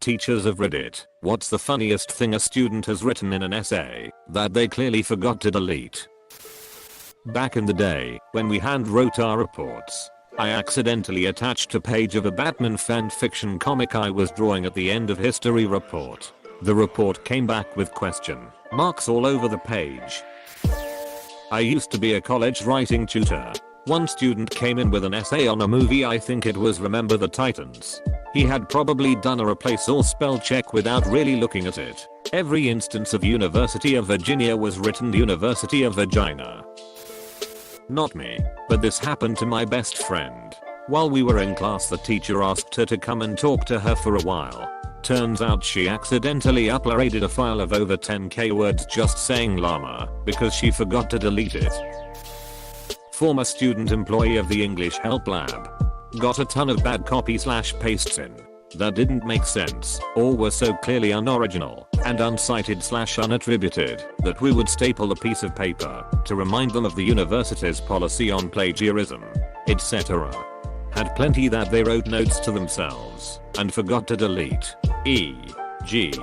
Teachers of Reddit, what's the funniest thing a student has written in an essay that they clearly forgot to delete? Back in the day, when we hand wrote our reports, I accidentally attached a page of a Batman fanfiction comic I was drawing at the end of history report. The report came back with question marks all over the page. I used to be a college writing tutor. One student came in with an essay on a movie, I think it was Remember the Titans. He had probably done a replace all spell check without really looking at it. Every instance of University of Virginia was written University of Vagina. Not me, but this happened to my best friend. While we were in class, the teacher asked her to come and talk to her for a while. Turns out she accidentally uploaded a file of over 10k words just saying llama because she forgot to delete it. Former student employee of the English Help Lab. Got a ton of bad copy/pastes in that didn't make sense or were so clearly unoriginal and uncited/unattributed that we would staple a piece of paper to remind them of the university's policy on plagiarism, etc. Had plenty that they wrote notes to themselves and forgot to delete. E.g.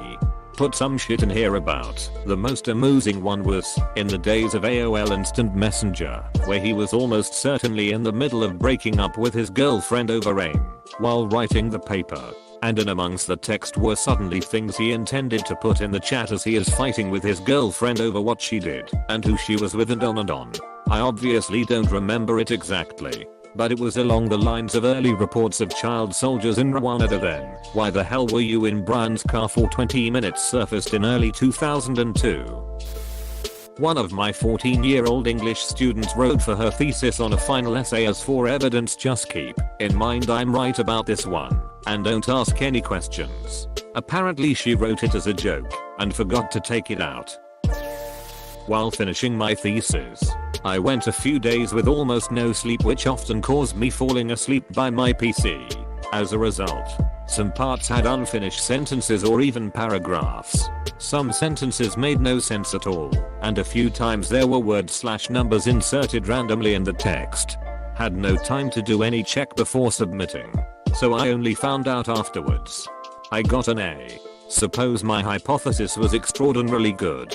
put some shit in here about. The most amusing one was in the days of AOL Instant Messenger, where he was almost certainly in the middle of breaking up with his girlfriend over AIM while writing the paper. And in amongst the text were suddenly things he intended to put in the chat as he is fighting with his girlfriend over what she did and who she was with and on and on. I obviously don't remember it exactly, but it was along the lines of early reports of child soldiers in Rwanda then. Why the hell were you in Brian's car for 20 minutes surfaced in early 2002. One of my 14-year-old English students wrote for her thesis on a final essay as for evidence. Just keep in mind I'm right about this one, and don't ask any questions. Apparently she wrote it as a joke and forgot to take it out. While finishing my thesis, I went a few days with almost no sleep, which often caused me falling asleep by my PC. As a result, some parts had unfinished sentences or even paragraphs. Some sentences made no sense at all, and a few times there were words/numbers inserted randomly in the text. Had no time to do any check before submitting, so I only found out afterwards. I got an A. Suppose my hypothesis was extraordinarily good.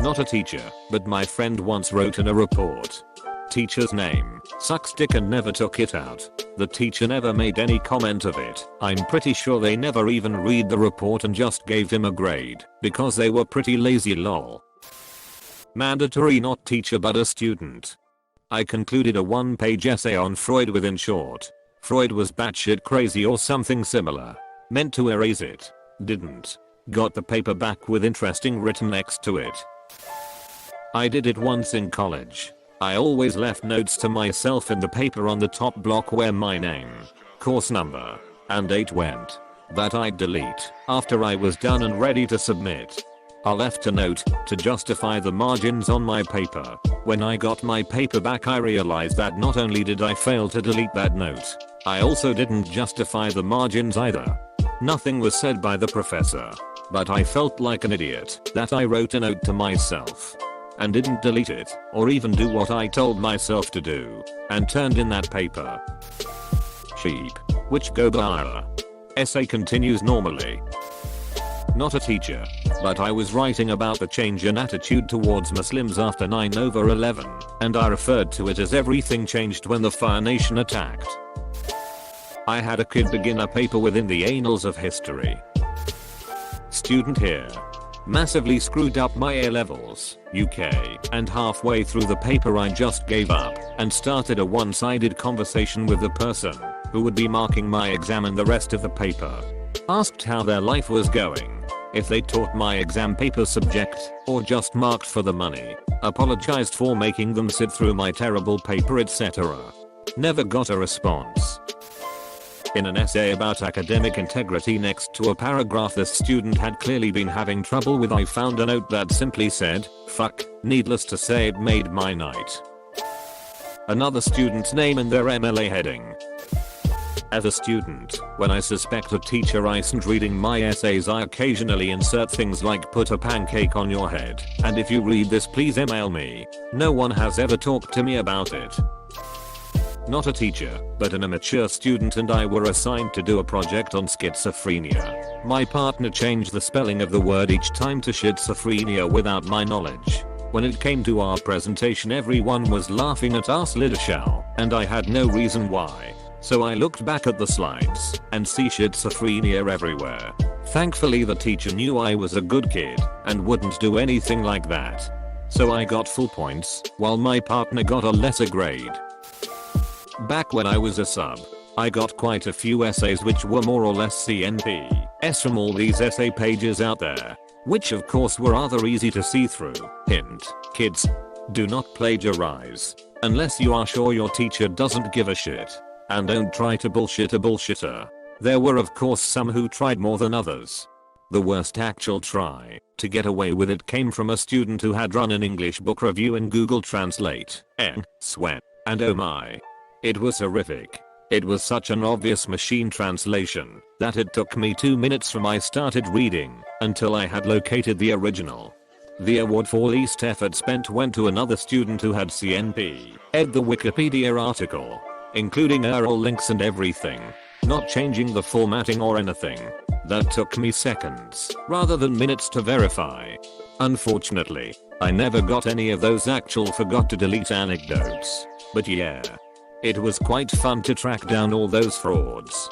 Not a teacher, but my friend once wrote in a report. Teacher's name, sucks dick, and never took it out. The teacher never made any comment of it. I'm pretty sure they never even read the report and just gave him a grade because they were pretty lazy, lol. Mandatory not teacher but a student. I concluded a one-page essay on Freud with in short, Freud was batshit crazy or something similar. Meant to erase it. Didn't. Got the paper back with interesting written next to it. I did it once in college. I always left notes to myself in the paper on the top block where my name, course number, and date went that I'd delete after I was done and ready to submit. I left a note to justify the margins on my paper. When I got my paper back, I realized that not only did I fail to delete that note, I also didn't justify the margins either. Nothing was said by the professor, but I felt like an idiot that I wrote a note to myself and didn't delete it or even do what I told myself to do and turned in that paper. Sheep. Which go bar. Essay continues normally. Not a teacher, but I was writing about the change in attitude towards Muslims after 9/11, and I referred to it as everything changed when the Fire Nation attacked. I had a kid begin a paper within the annals of history. Student here. Massively screwed up my A-levels, UK, and halfway through the paper I just gave up and started a one-sided conversation with the person who would be marking my exam and the rest of the paper. Asked how their life was going, if they taught my exam paper subject or just marked for the money, apologized for making them sit through my terrible paper, etc. Never got a response. In an essay about academic integrity next to a paragraph the student had clearly been having trouble with, I found a note that simply said, fuck. Needless to say, it made my night. Another student's name in their MLA heading. As a student, when I suspect a teacher isn't reading my essays, I occasionally insert things like put a pancake on your head, and if you read this please email me. No one has ever talked to me about it. Not a teacher, but an immature student, and I were assigned to do a project on schizophrenia. My partner changed the spelling of the word each time to schizophrenia without my knowledge. When it came to our presentation, everyone was laughing at us little, and I had no reason why. So I looked back at the slides and see schizophrenia everywhere. Thankfully the teacher knew I was a good kid and wouldn't do anything like that. So I got full points while my partner got a lesser grade. Back when I was a sub, I got quite a few essays which were more or less CNPs from all these essay pages out there, which of course were rather easy to see through. Hint, kids, do not plagiarize unless you are sure your teacher doesn't give a shit. And don't try to bullshit a bullshitter. There were of course some who tried more than others. The worst actual try to get away with it came from a student who had run an English book review in Google Translate. Sweat. And oh my. It was horrific. It was such an obvious machine translation that it took me 2 minutes from I started reading until I had located the original. The award for least effort spent went to another student who had CNP'd the Wikipedia article, including URL links and everything, not changing the formatting or anything. That took me seconds rather than minutes to verify. Unfortunately, I never got any of those actual forgot to delete anecdotes. But yeah, it was quite fun to track down all those frauds.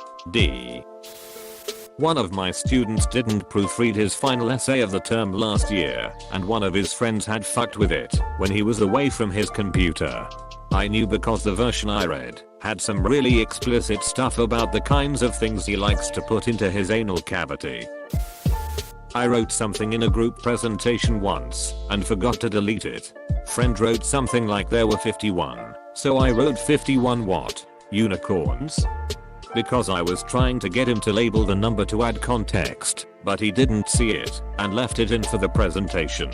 One of my students didn't proofread his final essay of the term last year, and one of his friends had fucked with it when he was away from his computer. I knew because the version I read had some really explicit stuff about the kinds of things he likes to put into his anal cavity. I wrote something in a group presentation once and forgot to delete it. Friend wrote something like there were 51, so I wrote 51 what? Unicorns? Because I was trying to get him to label the number to add context, but he didn't see it and left it in for the presentation.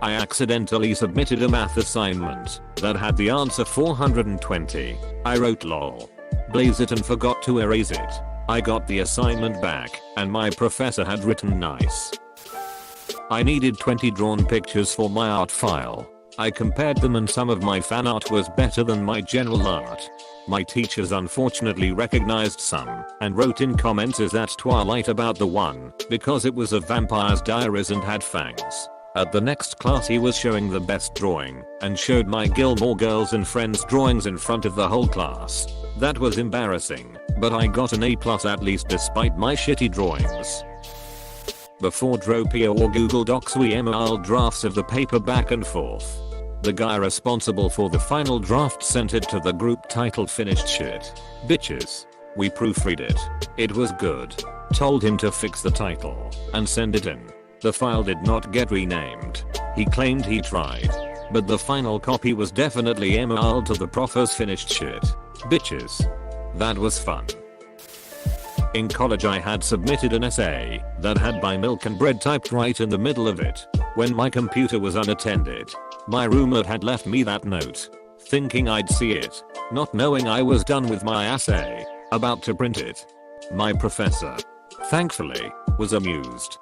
I accidentally submitted a math assignment that had the answer 420. I wrote lol. Blaze it and forgot to erase it. I got the assignment back and my professor had written nice. I needed 20 drawn pictures for my art file. I compared them and some of my fan art was better than my general art. My teachers unfortunately recognized some and wrote in comments "Is that Twilight about the one?" because it was of vampires' diaries and had fangs. At the next class he was showing the best drawing and showed my Gilmore Girls and Friends drawings in front of the whole class. That was embarrassing, but I got an A+ at least despite my shitty drawings. Before Dropia or Google Docs we emailed drafts of the paper back and forth. The guy responsible for the final draft sent it to the group titled "Finished Shit, Bitches." We proofread it. It was good. Told him to fix the title and send it in. The file did not get renamed. He claimed he tried, but the final copy was definitely emailed to the prof as "Finished Shit, Bitches." That was fun. In college I had submitted an essay that had "by milk and bread" typed right in the middle of it when my computer was unattended. My roommate had left me that note, thinking I'd see it, not knowing I was done with my essay, about to print it. My professor, thankfully, was amused.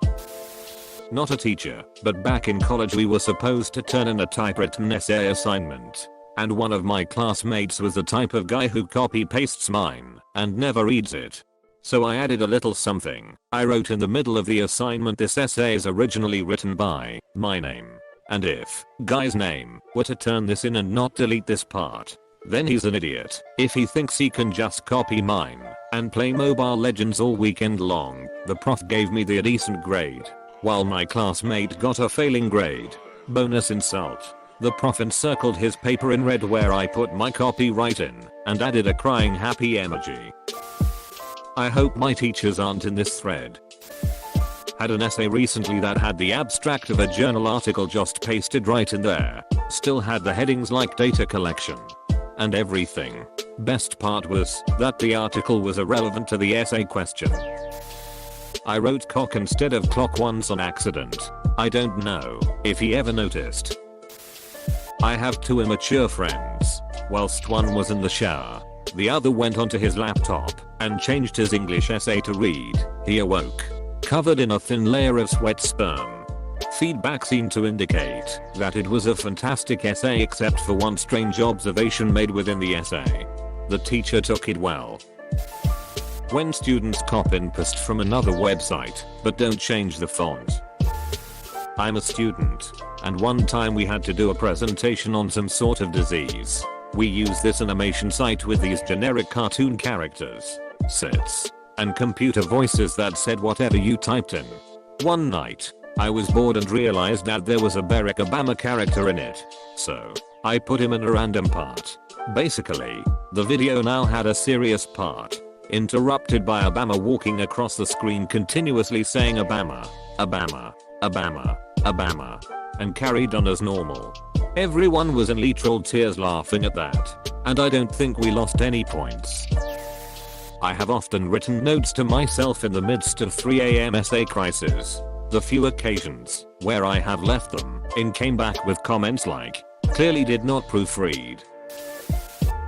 Not a teacher, but back in college we were supposed to turn in a typewritten essay assignment. And one of my classmates was the type of guy who copy-pastes mine and never reads it. So I added a little something. I wrote in the middle of the assignment, "This essay is originally written by my name. And if guy's name were to turn this in and not delete this part, then he's an idiot if he thinks he can just copy mine and play Mobile Legends all weekend long." The prof gave me the decent grade, while my classmate got a failing grade. Bonus insult. The prof encircled his paper in red where I put my copyright in and added a crying happy emoji. I hope my teachers aren't in this thread. Had an essay recently that had the abstract of a journal article just pasted right in there. Still had the headings like data collection and everything. Best part was that the article was irrelevant to the essay question. I wrote cock instead of clock once on accident. I don't know if he ever noticed. I have two immature friends. Whilst one was in the shower, the other went onto his laptop and changed his English essay to read. He awoke covered in a thin layer of sweat sperm. feedback seemed to indicate that it was a fantastic essay except for one strange observation made within the essay. The teacher took it well. When students copy and paste from another website, but don't change the font. I'm a student, and one time we had to do a presentation on some sort of disease. We used this animation site with these generic cartoon characters, sits, and computer voices that said whatever you typed in. One night, I was bored and realized that there was a Barack Obama character in it, so I put him in a random part. Basically, the video now had a serious part, interrupted by Obama walking across the screen continuously saying Obama, Obama, Obama, Obama, and carried on as normal. Everyone was in literal tears laughing at that, and I don't think we lost any points. I have often written notes to myself in the midst of 3 AM essay crisis. The few occasions where I have left them in came back with comments like, clearly did not proofread.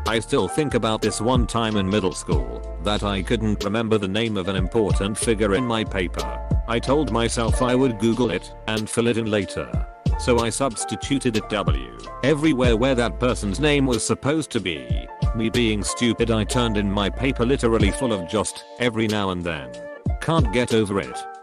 I still think about this one time in middle school that I couldn't remember the name of an important figure in my paper. I told myself I would Google it and fill it in later. So I substituted it W everywhere where that person's name was supposed to be. Me being stupid, I turned in my paper literally full of just every now and then. Can't get over it.